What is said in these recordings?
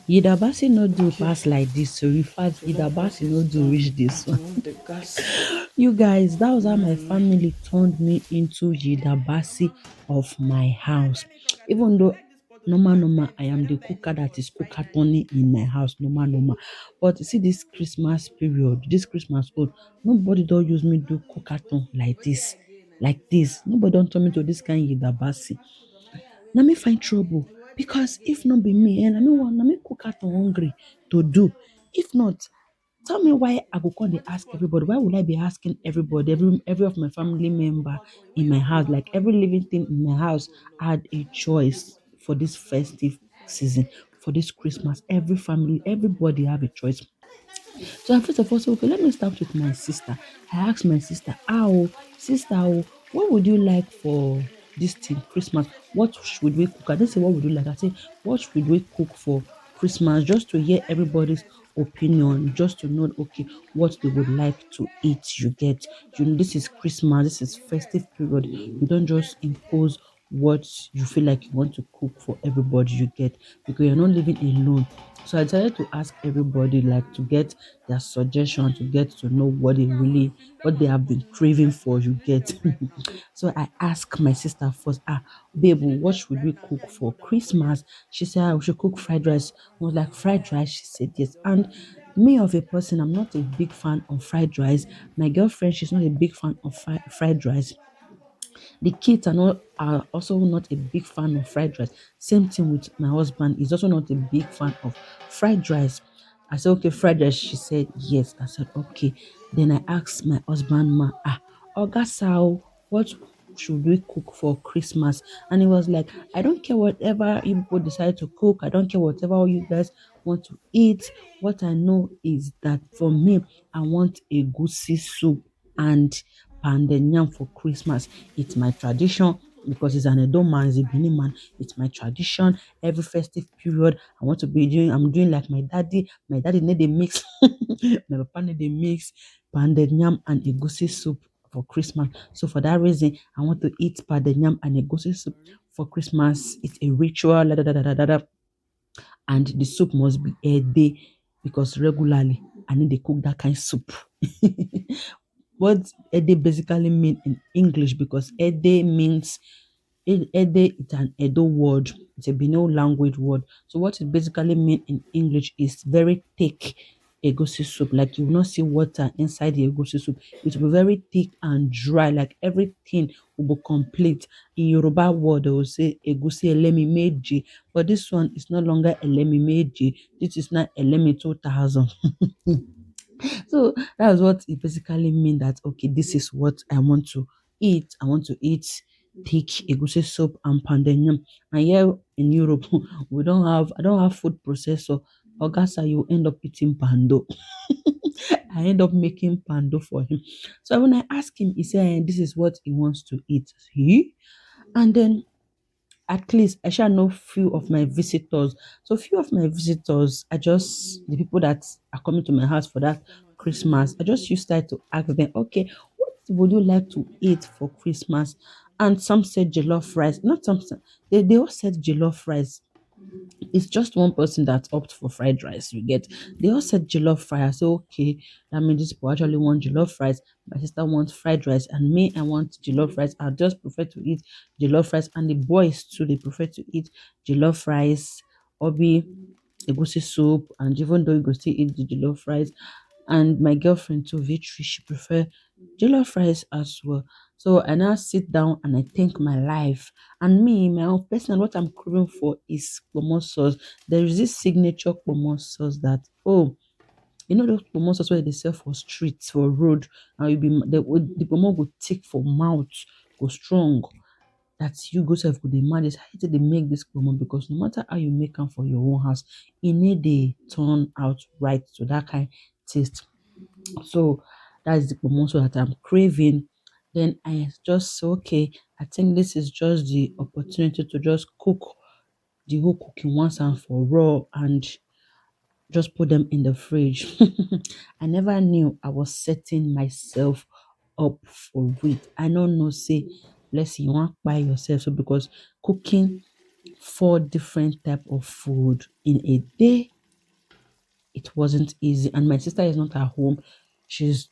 Yidabasi no do Okay. pass like this. So in fact, Jollof rice Yidabasi no is do done. reach this one. Remove the gas. You guys, that was how my Mm. family turned me into Yidabasi of my house. Even though normal, I am the cooker that is cookatoni in my house, normal. But you see, this Christmas period, this Christmas old, nobody don't use me do cookaton like this. Like this. Nobody don't turn me to this kind Yidabasi. Na me find trouble because if not be me, and na me cook out hungry to do. If not, tell me why I go call dey ask everybody. Why would I be asking everybody, every of my family member in my house, like every living thing in my house had a choice for this festive season, for this Christmas. Every family, everybody have a choice. So I first of all say, okay, let me start with my sister. I asked my sister, sister, what would you like for this thing, Christmas? What should we cook? I didn't say what would you like. I said, what should we cook for Christmas? Just to hear everybody's opinion, just to know, okay, what they would like to eat. You get, this is Christmas, this is festive period. You don't just impose what you feel like you want to cook for everybody. You get, because you're not living alone. So I decided to ask everybody, like to get their suggestion, to get to know what they have been craving for. You get. So I asked my sister first, babe, what should we cook for Christmas? She said, we should cook fried rice. I was like, fried rice? She said yes. And me of a person, I'm not a big fan of fried rice. My girlfriend, she's not a big fan of fried rice. The kids are also not a big fan of fried rice. Same thing with my husband. He's also not a big fan of fried rice. I said, okay, fried rice. She said, yes. I said, okay. Then I asked my husband, Oga Sao, what should we cook for Christmas? And he was like, I don't care whatever you people decide to cook. I don't care whatever you guys want to eat. What I know is that for me, I want a goosey soup and pounded yam for Christmas. It's my tradition because he's an Edo man, he's a Benin man. It's my tradition. Every festive period, I'm doing like my daddy. My daddy need a mix. My papa need a mix pounded yam and egusi soup for Christmas. So for that reason, I want to eat pounded yam and egusi soup for Christmas. It's a ritual. And the soup must be a day because regularly I need to cook that kind of soup. What Ede basically mean in English, because Ede means Ede is an Edo word, it's a Benin language word. So what it basically mean in English is very thick egusi soup. Like you will not see water inside the egusi soup. It will be very thick and dry, like everything will be complete. In Yoruba word, they will say egusi elemi meji, but this one is no longer elemi meji. This is now elemi 2000. So that's what it basically means, that okay, this is what I want to eat. I want to eat thick egusi soup and pounded yam. And here in Europe, I don't have food processor. August, you end up eating pando. I end up making pando for him. So when I asked him, he said, this is what he wants to eat. He? And then at least I shall know few of my visitors. So few of my visitors are just the people that are coming to my house for that Christmas. I just used to ask them, okay, what would you like to eat for Christmas? And some said jollof rice. Not some, they all said jollof rice. It's just one person that opt for fried rice. You get, they all said jollof rice. I say, okay, that means this people actually want jollof rice. My sister wants fried rice, and me, I want jollof rice. I just prefer to eat jollof rice, and the boys too, they prefer to eat jollof rice, obi, egusi soup, and even though you go still eat the jollof rice, and my girlfriend too, Victory, she prefer jollof rice as well. So I now sit down and I think my life. And me, my own personal, what I'm craving for is pomo sauce. There is this signature pomo sauce that, oh, those pomo sauce where they sell for streets, for road, and you be the pomo go thick for mouth, go strong. That you go self go dey mad is how they make this pomo, because no matter how you make am for your own house, e need dey turn out right to that kind taste. So that's the promotion that I'm craving. Then I just say, okay, I think this is just the opportunity to just cook the whole cooking once and for all and just put them in the fridge. I never knew I was setting myself up for it. I don't know, say, let's see, you want to buy yourself. So because cooking four different type of food in a day. It wasn't easy, and my sister is not at home. She's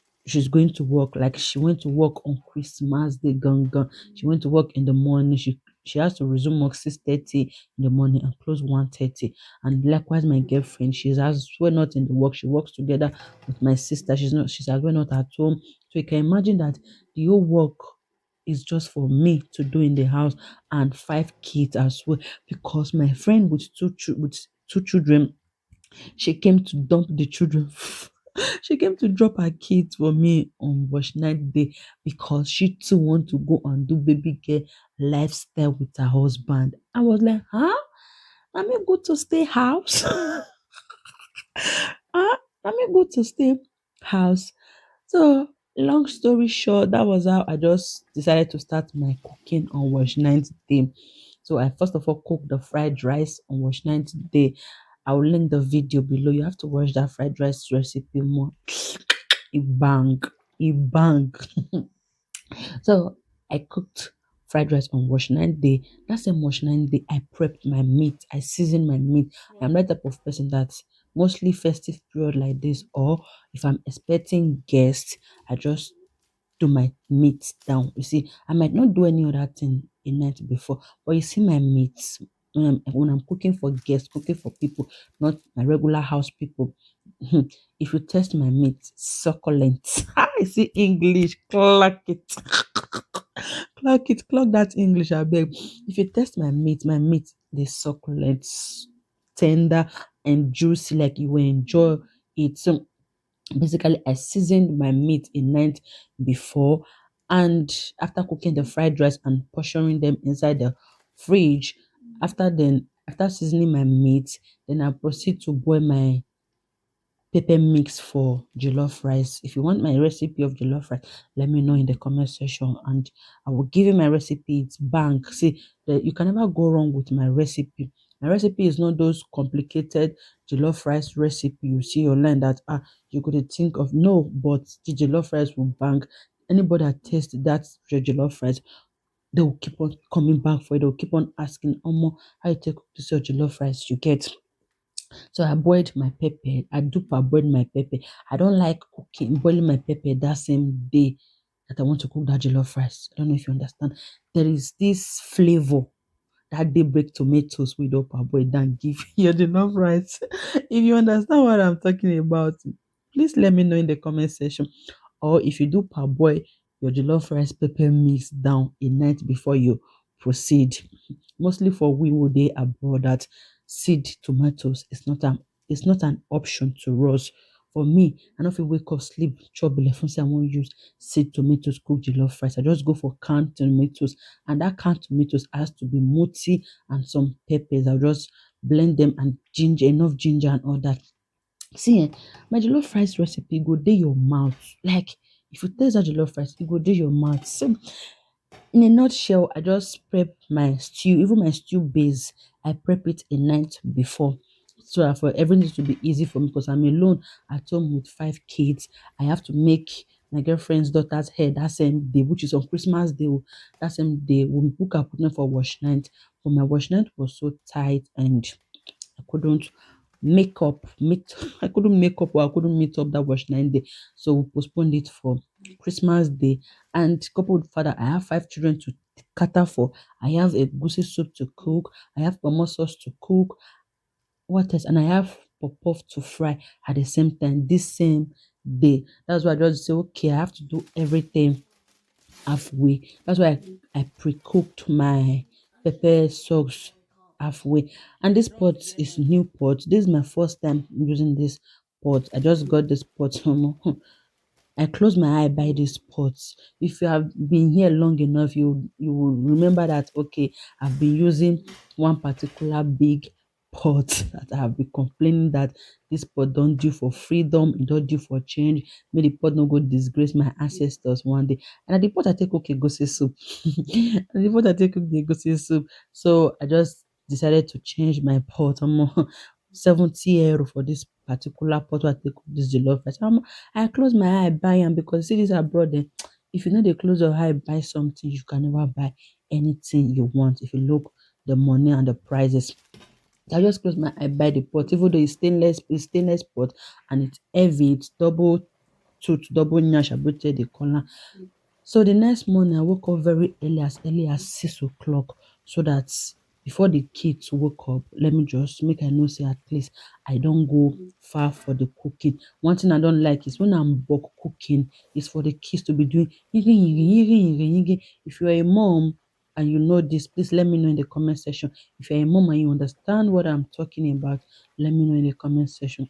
going to work. Like, she went to work on Christmas Day, gang. She went to work in the morning. She has to resume work 6:30 in the morning and close 1:30. And likewise, my girlfriend, she's as well not in the work. She works together with my sister. She's as well not at home. So you can imagine that the whole work is just for me to do in the house, and five kids as well. Because my friend with with two children, she came to dump the children. She came to drop her kids for me on wash night day, because she too want to go and do baby girl lifestyle with her husband. I was like, huh? Let me go to stay house. Let me go to stay house. So, long story short, that was how I just decided to start my cooking on wash night day. So I first of all cooked the fried rice on wash night day. I will link the video below. You have to watch that fried rice recipe more. It bang, it bang. So I cooked fried rice on wash night day. That same wash night day, I prepped my meat. I seasoned my meat. I'm that type of person that mostly festive period like this, or if I'm expecting guests, I just do my meat down. You see, I might not do any other thing a night before, but you see my meat when I'm cooking for guests, cooking for people, not my regular house people. If you test my meat, succulent. I see English, clock it. Clock it, clock that English, I beg. If you test my meat, the succulent, tender and juicy, like you will enjoy it. So basically, I seasoned my meat a night before, and after cooking the fried rice and portioning them inside the fridge, after seasoning my meat, then I proceed to boil my pepper mix for jollof rice. If you want my recipe of jollof rice, let me know in the comment section, and I will give you my recipe. It's bank. See, you can never go wrong with my recipe. My recipe is not those complicated jollof rice recipe you see online that you could think of. No, but the jollof rice will bank. Anybody that tastes that jollof rice, they will keep on coming back for it. They will keep on asking, Omo, how you take this your jollof rice you get? So I boiled my pepper. I do parboiled my pepper. I don't like cooking, boiling my pepper that same day that I want to cook that jollof rice. I don't know if you understand. There is this flavor that they break tomatoes with up parboiled and give you jollof rice. If you understand what I'm talking about, please let me know in the comment section. Or if you do parboil your jollof rice pepper mix down a night before you proceed. Mostly for we who dey abroad, that seed tomatoes is not an option to us. For me, I no fit wake up, sleep, chop belle say I wan use seed tomatoes cook jollof rice. I just go for canned tomatoes, and that canned tomatoes has to be multi and some peppers. I'll just blend them, and ginger, enough ginger and all that. See, my jollof rice recipe go dey your mouth. Like, if you taste that jollof rice, e go dey your mouth. So in a nutshell, I just prep my stew, even my stew base, I prep it a night before. So that for everything to be easy for me, because I'm alone at home with five kids. I have to make my girlfriend's daughter's hair that same day, which is on Christmas Day. That same day, we book appointment for wash night. But my wash night was so tight, and I couldn't meet I couldn't make up, or I couldn't meet up that wash night day. So we postponed it for Christmas Day. And coupled with father, I have five children to cater for. I have a goosey soup to cook. I have pomo sauce to cook. What else? And I have puff to fry at the same time, this same day. That's why I just say, okay, I have to do everything halfway. That's why I pre-cooked my pepper sauce halfway. And this pot is new pot. This is my first time using this pot. I just got this pot. I close my eye by this pot. If you have been here long enough, you will remember that, okay, I've been using one particular big pot that I have been complaining that this pot don't do for freedom, it don't do for change. May the pot not go disgrace my ancestors one day. And at the pot I take cook egusi soup. At the pot I take cook the egusi soup. So I just decided to change my pot. I'm 70 euro for this particular pot where I take cook this jollof rice. I close my eye buy am, because see this abroad if you know dey close your eye buy something, you can never buy anything you want. If you look the money and the prices. I just close my eye, buy the pot, even though it's stainless pot and it's heavy, it's double tooth, double nyash, abute the corner. So the next morning, I woke up very early as 6 o'clock, so that before the kids woke up, let me just make I know say at least I don't go far for the cooking. One thing I don't like is when I'm bulk cooking, is for the kids to be doing yigi yigi yigi yigi yigi. If you're a mom and you know this, please let me know in the comment section. If you're a mom and you understand what I'm talking about, let me know in the comment section.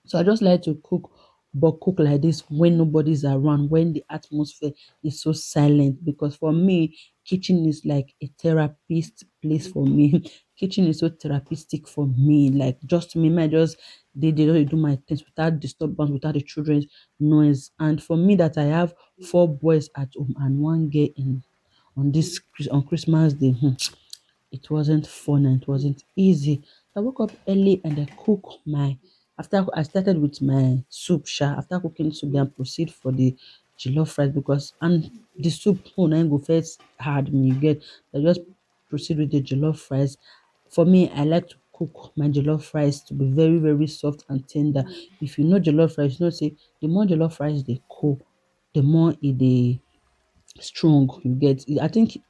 So I just like to cook, but cook like this when nobody's around, when the atmosphere is so silent. Because for me, kitchen is like a therapist place for me. Kitchen is so therapeutic for me. Like just me, I just they do my things without disturbance, without the children's noise. And for me, that I have four boys at home and one girl in on Christmas Day. It wasn't fun and it wasn't easy. I woke up early and I cook my after I started with my soup sha. After cooking soup, then proceed for the jollof rice because and the soup when I go first hard me you get. I just proceed with the jollof rice. For me, I like to cook my jollof rice to be very, very soft and tender. If you know jollof rice, you know say the more jollof rice they cook, the more it dey strong you get. I think it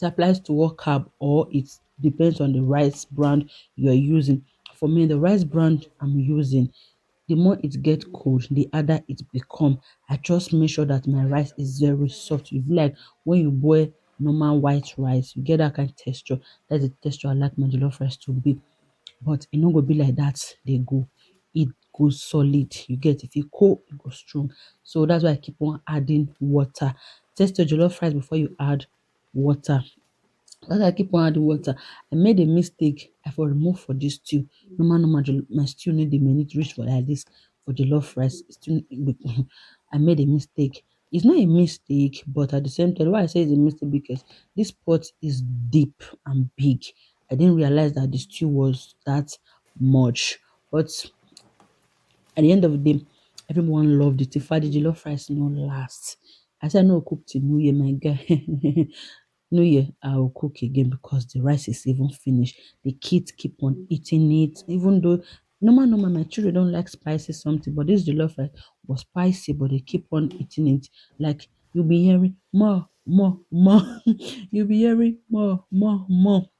applies to all carb or it depends on the rice brand you are using. For me, the rice brand I'm using, the more it get cold, the harder it become. I just make sure that my rice is very soft. You be like when you boil normal white rice, you get that kind of texture. That's the texture I like my jollof rice to be. But e no go be like that. They go. It goes solid. You get if you cold, it goes strong. So that's why I keep on adding water. Test your jollof rice before you add water. As I keep on adding water, I made a mistake. I for remove for this stew. Normal, my stew need the minute reach for like this for jollof rice. Still, I made a mistake. It's not a mistake, but at the same time, why I say it's a mistake because this pot is deep and big. I didn't realize that the stew was that much. But at the end of the day, everyone loved it. If I the jollof rice no last. I said no cook till New Year, my guy. New Year, I will cook again because the rice is even finished. The kids keep on eating it, even though normal, my children don't like spicy something, but this jollof rice was spicy, but they keep on eating it. Like you'll be hearing more, more, more. You'll be hearing more, more, more.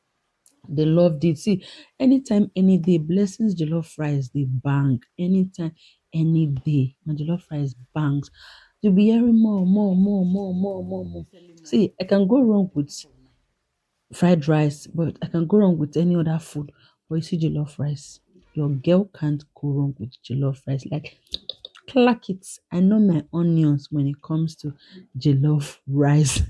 They loved it. See, anytime, any day, blessings jollof rice, they bang. Anytime, any day, my jollof rice bangs. You'll be hearing more, more, more, more, more, more, more. See, I can go wrong with fried rice, but I can go wrong with any other food. But you see, jollof rice, your girl can't go wrong with jollof rice. Like, clack it. I know my onions when it comes to jollof rice.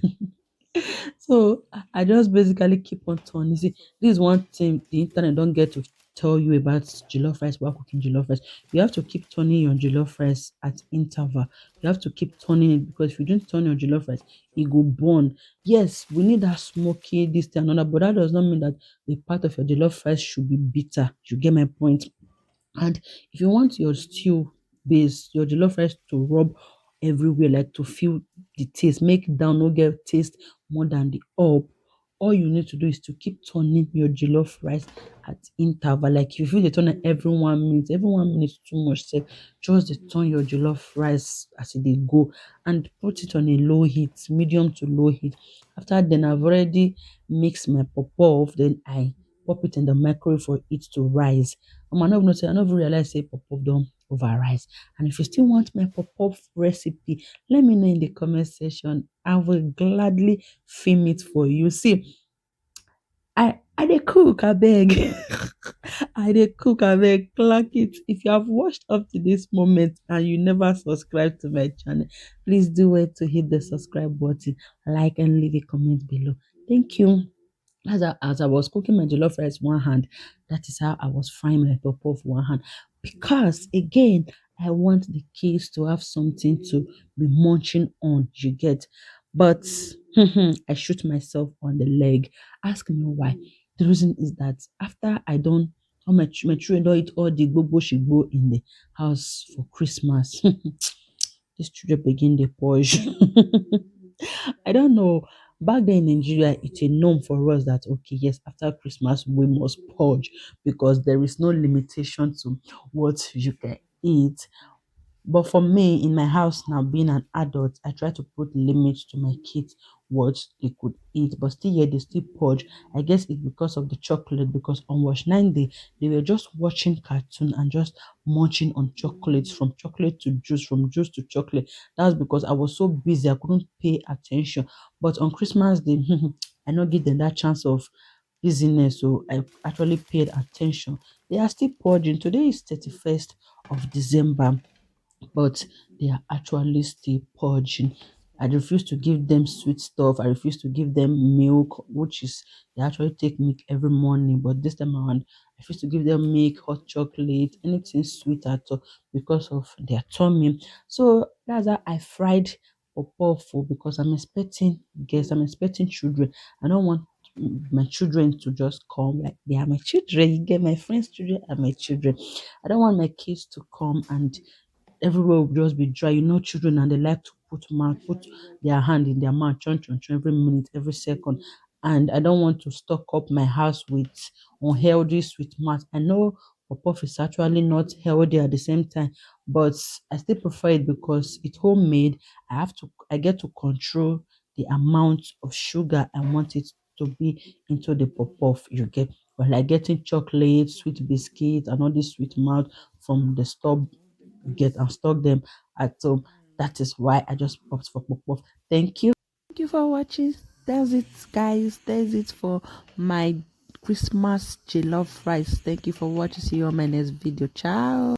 So I just basically keep on turning. See, this is one thing the internet don't get to tell you about jollof rice while cooking jollof rice. You have to keep turning your jollof rice at interval. You have to keep turning it because if you don't turn your jollof rice, it go burn. Yes, we need that smoky, this thing, another, but that does not mean that the part of your jollof rice should be bitter. You get my point? And if you want your stew base, your jollof rice to rub everywhere, like to feel the taste, make down no get taste more than the up. All you need to do is to keep turning your jollof rice at interval. Like if you feel the turn it every 1 minute too much, say just the turn your jollof rice as they go and put it on a low heat, medium to low heat. After then, I've already mixed my pop then I pop it in the microwave for it to rise. I no even know say I no even realize say pop don over rise. And if you still want my pop recipe, let me know in the comment section. I will gladly film it for you. See, I dey cook abeg. I dey cook abeg, clock it. If you have watched up to this moment and you never subscribe to my channel, please do wait to hit the subscribe button, like and leave a comment below. Thank you. As I was cooking my jollof rice one hand, that is how I was frying my pepper with one hand. Because again, I want the kids to have something to be munching on. You get, but I shoot myself on the leg. Ask me why. The reason is that after I don't, all my children don't eat all the gbogbo shigbo in the house for Christmas. These children begin the push. I don't know. Back then in Nigeria, it's a norm for us that okay, yes, after Christmas we must purge because there is no limitation to what you can eat. But for me, in my house now, being an adult, I try to put limits to my kids what they could eat, but still, yet they still purge. I guess it's because of the chocolate. Because on Wash 9 Day, they were just watching cartoon and just munching on chocolates, from chocolate to juice, from juice to chocolate. That's because I was so busy, I couldn't pay attention. But on Christmas Day, I not give them that chance of busyness, so I actually paid attention. They are still purging. Today is 31st of December, but they are actually still purging. I refuse to give them sweet stuff. I refuse to give them milk, which is they actually take milk every morning. But this time around, I refuse to give them milk, hot chocolate, anything sweet at all because of their tummy. So that's how I fried popo because I'm expecting guests, I'm expecting children. I don't want my children to just come like they are my children. You get, my friends' children are my children. I don't want my kids to come and everywhere will just be dry. You know, children and they like to put their hand in their mouth, chon chon chon, every minute, every second. And I don't want to stock up my house with unhealthy sweet mouth. I know puff is actually not healthy at the same time, but I still prefer it because it's homemade. I get to control the amount of sugar I want it to be into the puff. You get, but like getting chocolate, sweet biscuit, and all this sweet mouth from the store get and stock them at home. That is why I just popped for pop pop. Thank you. Thank you for watching. That's it, guys. That's it for my Christmas jellof rice. Thank you for watching. See you on my next video. Ciao.